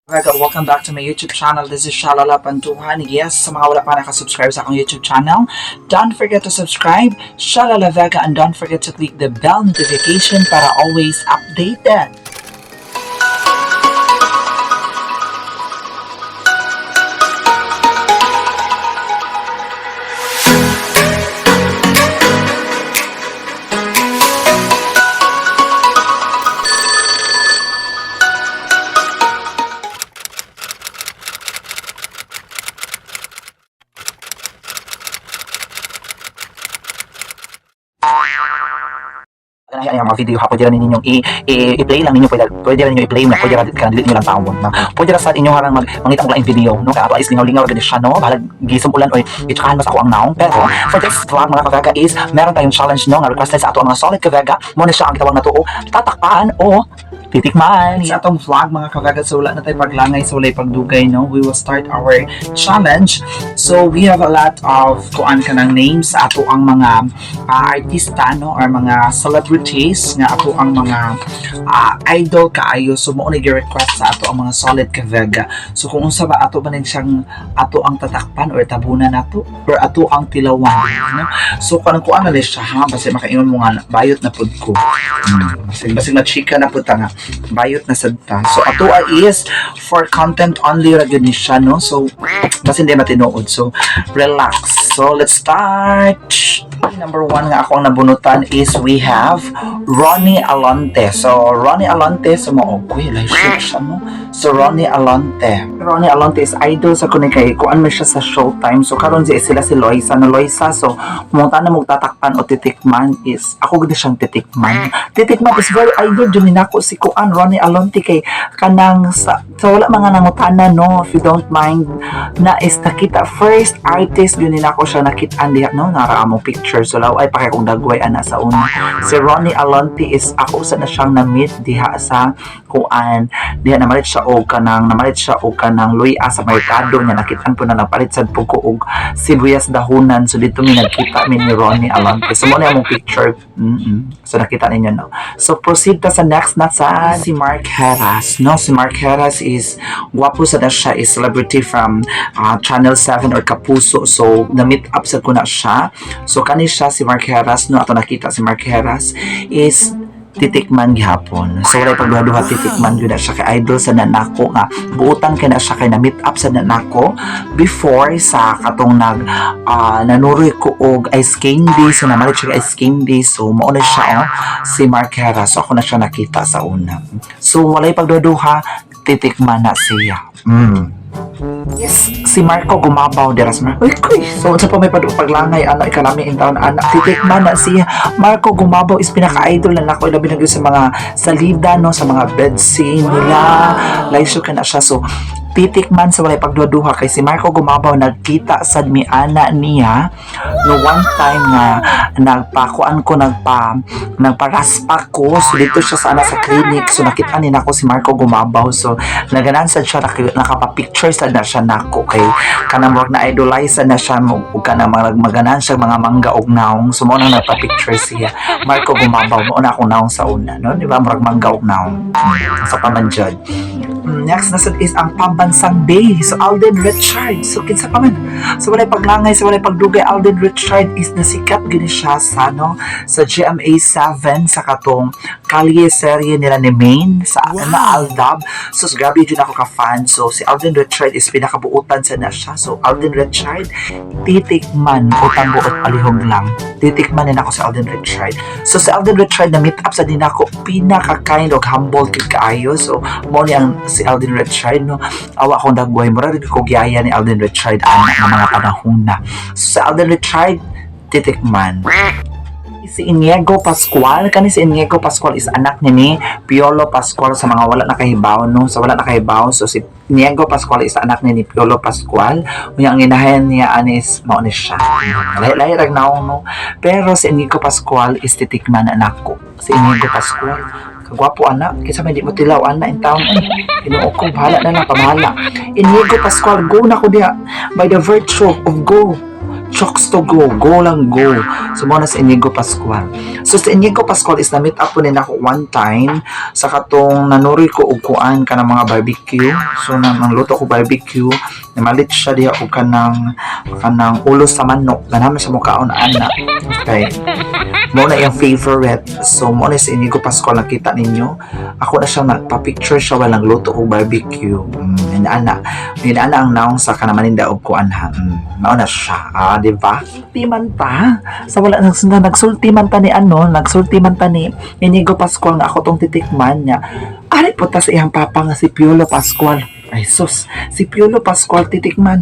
Welcome back to my YouTube channel. This is Shalala Pantuhan. Yes, sa mga wala pa nakasubscribe sa akong YouTube channel, don't forget to subscribe, Shalala Vega, and don't forget to click the bell notification para always updated. Ay, ang mga video ha, pwede rin ninyong i-play lang ninyo, pwede rin ninyo i-play na, pwede rin delete nyo lang tawon na, pwede rin sa inyo harang mangitang laing video, no, kaya is lingaw-lingaw rin siya, no, bahalag gisong ulan, o itsakan mas ako ang naong, pero for this vlog mga kavega is, meron tayong challenge, no, nga requested sa ato ang mga solid kavega, muna siya ang gitawag na to, o tatakpan, o titikman. Sa atong vlog mga kavega, so wala na tayo paglangay, so wala pagdugay, no, we will start our challenge. So we have a lot of kuan kanang names sa ato ang mga artista, no, or mga celebrities nga ato ang mga idol kaayo, so mo na gi-request sa ato ang mga solid kavega. So kung unsa ba ato ba nin siyang ato ang tatakpan or tabunan nato or ato ang tilawan, no? So kanang kuan na siya ha, basta makaingon mo nga bayot na pud ko. Basig na chika na pud ta nga bayot na sadta. So ato is for content only ra gyud ni siya, no? So basta hindi matinuod. So relax. So let's start. Number 1 nga ako ang nabunutan is we have Ronnie Alonte. So Ronnie Alonte sa mo like siya, no? So Ronnie Alonte. Ronnie Alonte is idol sa kuning kay kuan man siya sa Showtime. So karon sila si Loisa na Loisa. So pumunta na magtatakpan o titikman is ako gud siyang titikman. Titikman is very idol jud nako si kuan Ronnie Alonte kay kanang sa wala mga nangutana, no, if you don't mind na is nakita first artist yun nako siya nakitaan diha, no, nara among picture. So law ay pakay kong dagway ana sa una. Si Ronnie Alonte is ako sa na siyang na-meet diha sa kuan diha namalit siya og kanang luya sa merkado niya, nakitaan po na napalit sad po ko og sibuyas dahonan. So dito mi nagkita mi ni Ronnie Alonte. So mo na among picture. So nakita ninyo, no. So proceed ta sa next na sa si Mark Heras, no. Si Mark Heras is gwapo sa na siya, is celebrity from Channel 7 or Kapuso. So na-meet up sa ko na siya. So kani siya si Mark Heras, no. Ato nakita si Mark Heras is titikman gihapon. So wala pagduha-duha titikman gyud siya kay idol sa nanako nga buutan kay na siya kay na meet up sa nanako before sa katong nanuroy ko og ice candy. So namalit siya ice candy. So mao na siya si Mark Heras. So ako na siya nakita sa una. So wala pagduha-duha titikman na siya. Yes, si Marco Gumabaw deras man. Uy, so sa pa may paglangay ana ikalami in town ana titikman na si Marco Gumabaw is pinaka-idol na nako labi na sa mga salida, no, sa mga bed scene nila. Laisyo ka na siya. So titikman sa walay pagduduha kay si Marco Gumabaw nagkita sad mi ana niya no one time na nagpakuan ko nagparaspa ko. So dito siya sa ana sa clinic. So nakita ni nako si Marco Gumabaw. So naganan sad siya nakapa-picture sad na siya nako kay kanang murag na idolize na siya ug kanang maganan siya mga mangga og naong. So mo nang nagpa-picture siya Marco Gumabaw mo na akong naong sa una, no, di ba, murag mangga og naong sa pamanjad. Next na sad is ang Pambansang Bay. So Alden Richards. So kinsa pa man. So walay paglangay, so walay pagdugay, Alden Richards is nasikat gini siya sa sa GMA 7 sa katong kalye serye nila ni Maine sa na Aldab. So grabe jud ako ka fan. So si Alden Richards is pinakabuutan sa na siya. So Alden Richards titikman utang buot palihog lang. Titikman din ako si Alden Richards. So si Alden Richards na meet up sa din ako pinaka kind of humble kid kaayo. So mo ni ang si Alden Richards, no, awa akong dagway mo rin ko giyaya ni Alden Richards anak ng mga panahon na. So sa Alden Richards titikman si Inigo Pascual. Kani si Inigo Pascual is anak ni Piolo Pascual sa mga wala nakahibaw, no. Sa wala nakahibaw, so si Inigo Pascual is anak ni Piolo Pascual. Unya ang inahan niya anis mao ni siya. Lahi rag naong, no. Pero si Inigo Pascual is titikman anak ko. Si Inigo Pascual kagwapo anak, kaysa may di mo tilaw anak in town. Inuok ko, bahala na lang, pamahala. Inigo Pascual, go na ko diya by the virtue of go. chokes to go. Go lang go. So, mo na sa Inigo Pascual. So, sa Inigo Pascual is na-meet up po nila ako one time sa katong nanuri ko og kuan ka ng mga barbecue. So, nangluto ko barbecue. Namalit siya diha og kanang ulo sa manok. Ganaman sa mukhaon ana. Okay. Mo na yung favorite. So, mo na sa Inigo Pascual nakita ninyo. Ako na siya nagpa-picture siya walang luto og barbecue. Inaana ang naong sa kanamaninda og kuan ha. Mao na siya. Di ba? Timan ta. Sa wala nagsulti man ta ni nagsulti man ta ni Inigo Pascual nga ako tong titikman niya. Ari po ta sa iyang papa nga si Piolo Pascual. Ay sus, si Piolo Pascual titikman.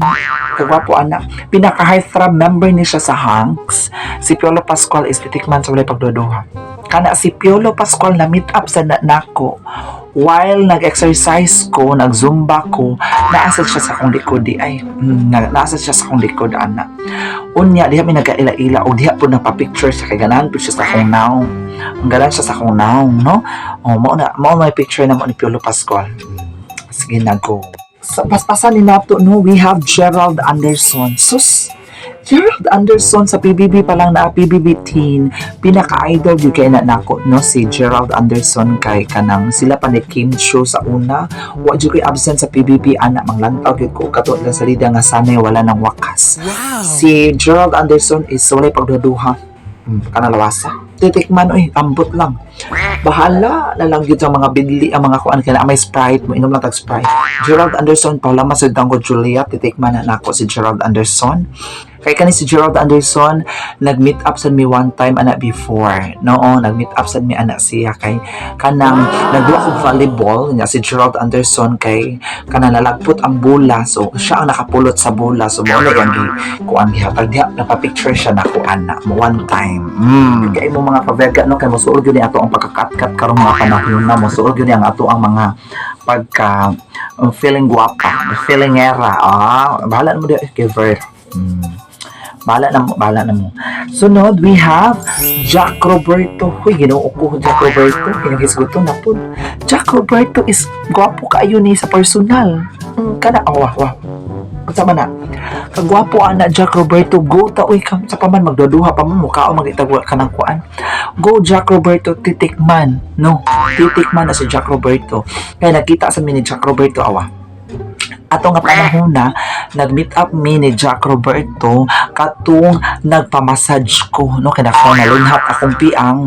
Kagwapo anak. Pinaka-high throb member ni siya sa Hanks. Si Piolo Pascual is titikman sa walay pagduduha. Kana si Piolo Pascual na meet up sa nako. While nag-exercise ko, nag-zumba ko, naasad siya sa akong likod di ay. Naasad siya sa akong likod ana. Unya diha mi nagaila-ila o diha po nagpa-picture sa kay ganahan po siya sa akong naong. Ang ganan siya sa akong naong, no? Mao may picture na mo ni Piolo Pascual. Sige na go. Sa paspasan ni nato no, we have Gerald Anderson. Sus, Gerald Anderson sa PBB pa lang na PBB teen. Pinaka-idol yung kaya na nako no si Gerald Anderson kay kanang sila pa ni Kim Cho sa una. Wa jud koy absent sa PBB ana manglantaw gyud ko kato lang salida nga sanay wala nang wakas. Wow. Si Gerald Anderson is walay pagduduha. Kanalawasa. Titikman ambot lang. Bahala na lang yun sa mga bidli ang mga kuan kaya may Sprite mo inom lang tag Sprite. Gerald Anderson Paula Masudang ko Juliet titikman na nako si Gerald Anderson. Kay kani si Gerald Anderson nag-meet up sa me one time ana before. Noo, nag-meet up sa me ana siya kay kanang nagduwa ko volleyball niya si Gerald Anderson kay kanang nalagpot ang bola. So siya ang nakapulot sa bola. So mo na yang kuan gihatag diha napa-picture siya nako ana mo one time. Kay mo mga pavega no kay mosuod gyud ni ato ang pagkakat-kat karong mga panahon na mosuod gyud ni ang ato ang mga pagka feeling guwapa, feeling era. Bahala mo di giver. Bahala na mo. Sunod, we have Jack Roberto. Huy, ginoo ko Jack Roberto. Kinagisguto na po. Jack Roberto is gwapo kaayo ni sa personal. Kana, wow. Kasama na. Kagwapo ana Jack Roberto. Go ta, uy, sa paman, magduduha pa mo. Mukha o mag-itagwa ka ng kuan. Go Jack Roberto, titikman. No, titikman na si Jack Roberto. Kaya nakita sa ni Jack Roberto, ato nga panahon na nag-meet up mi ni Jack Roberto katong nagpa-massage ko no kaya ako nalunhat akong piang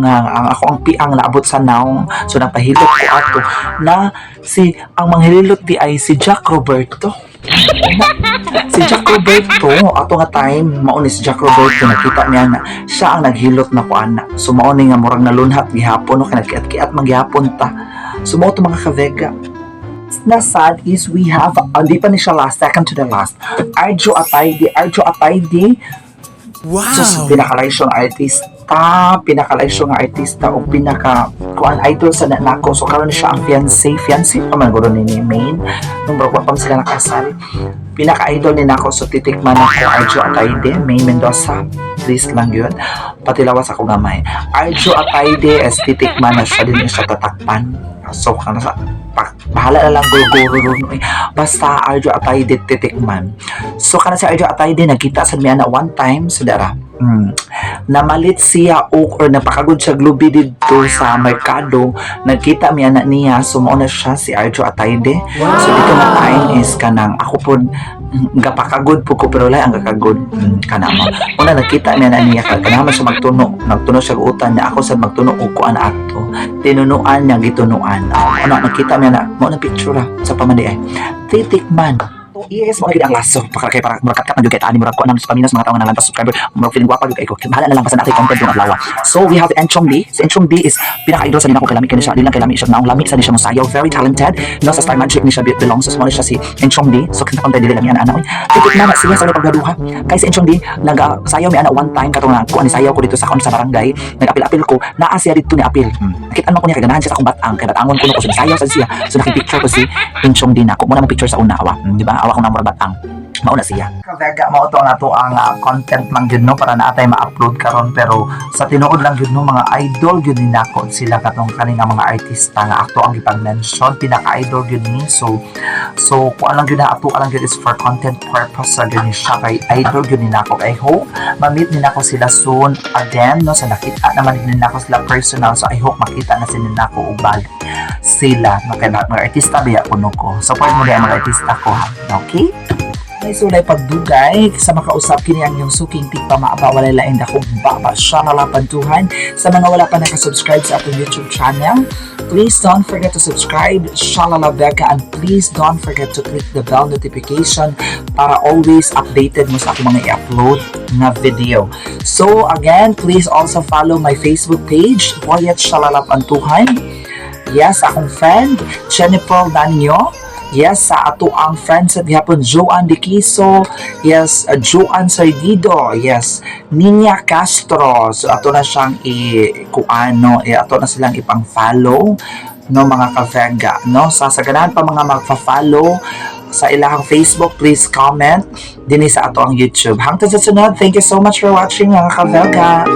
ako ang piang naabot sa naong so napahilot ko ato na si ang manghilot di ay si Jack Roberto. Si Jack Roberto ato nga time mao ni si Jack Roberto nakita niya na siya ang naghilot na ko ana so mao ni nga murag nalunhat gihapon no kaya nagkiat-kiat manggihapon ta so mao to mga kavega. Na sad is we have di pa ni siya last, second to the last, Arjo Atayde. Wow. So pinakalaysong artista o pinaka kuan idol sa nako so karon siya ang fiancé pa man guro ni main nung bago pa sila nakasal pinaka-idol ni nako so titikman ako Arjo Atayde, May Mendoza please lang yun patilawas ako gamay Arjo Atayde as titikman na siya din siya tatakpan so kana sa bahala na lang guro basta Arjo Atayde titikman so kana si Arjo Atayde nakita sa miya na one time sa dara namalit siya or napakagod siya glubi dito sa merkado nagkita miya na niya so mauna siya si Arjo Atayde so dito na time is kanang ako po gapakagod po ko pero lang ang kakagod kana mo una nakita miya na niya kanama siya nagtuno siya utan niya ako sa magtuno og kuan ato tinunuan niya gitunuan una nakita miya na mo na picture sa pamandi ay titikman yes, mo ang laso para makakat man jud kay ani murag ko nang sa paminas mga tawo na lang subscriber murag feeling gwapa jud kay ko bahala na lang basta natin content yung adlaw so we have Enchong Lee si Enchong Lee is pinaka-idol sa dinako kay lami kay siya dilang kay lami siya naong lami sa siya mosayaw very talented no sa Star Magic ni siya belongs so mo siya si Enchong Lee so kinta content dili lami ana titik na siya sa paggaduha kay si Enchong Lee nag-sayaw mi ana one time katong ko ani sayaw ko dito sa kon sa barangay nag-apil-apil ko naa siya dito ni apil nakita man ko niya kay ganahan siya sa akong batang kay batangon ko so sayaw sa siya so nakipicture ko si Enchong Lee nako mo na mo picture sa una di ba awa ko na mo batang mauna siya. Kavega mao to ang ato ang content lang gyud no para naatay ma-upload karon, pero sa tinuod lang gyud no mga idol gyud ni nako sila katong kanina mga artista nga ato ang gipag-mention, pinaka-idol gyud ni. So kung lang gyud na ato lang gyud is for content purpose sa gyud ni siya, kay idol gyud ni nako. I hope ma-meet ni nako sila soon again no, sa nakita naman ni nako sila personal, so I hope makita na sila nako ubag sila no, kay mga artista biya kuno ko. Support mo diyan mga artista ko ha. Okay? Ay sulay pagdugay sa makausap kini ang yung suking tigpa maaba walay lain dakong baba siya nalapantuhan. Sa mga wala pa nakasubscribe sa atong YouTube channel, please don't forget to subscribe, Shalala Vega, and please don't forget to click the bell notification para always updated mo sa akong mga i-upload na video. So again, please also follow my Facebook page, Boyet Shalala Pantuhan. Yes, akong friend Jennifer Danyo. Yes, sa ato ang friends sa gihapon, Joan De Quiso. Yes, Joan Sardido. Yes, Ninya Castro. So ato na siyang ato na silang ipang-follow no mga ka-Vega no. Sa ganahan pa mga magfa-follow sa ilahang Facebook, please comment din sa ato ang YouTube. Hangtod sa sunod, thank you so much for watching mga ka-Vega.